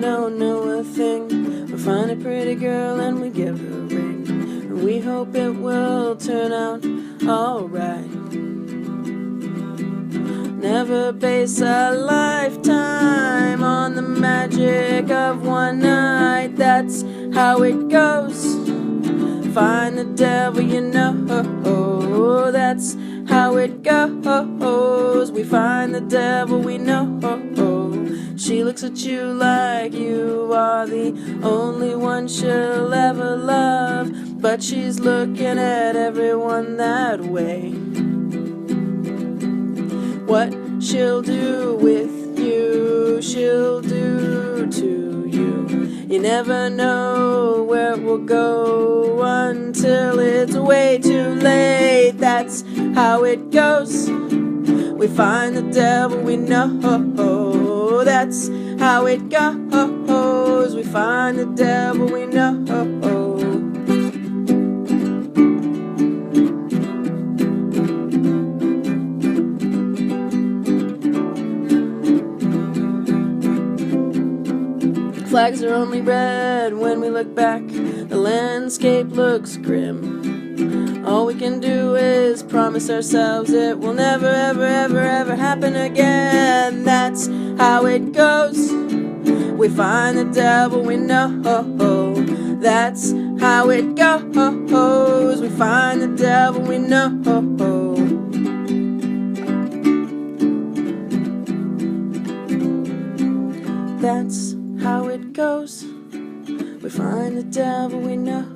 don't know a thing. We find a pretty girl and we give her a ring, and we hope it will turn out alright. Never base a lifetime on the magic of one night. That's how it goes. Find the devil, you know. That's how it goes. We find the devil, we know. She looks at you like you are the only one she'll ever love, but she's looking at everyone that way. What she'll do with you, she'll do to you. You never know where it will go until it's way too late. That's how it goes. We find the devil, we know. That's how it goes. We find the devil, we know. Flags are only red when we look back. The landscape looks grim. All we can do is promise ourselves it will never, ever, ever, ever happen again. That's how it goes. We find the devil, we know. That's how it goes. We find the devil, we know. That's how it goes. We find the devil, we know.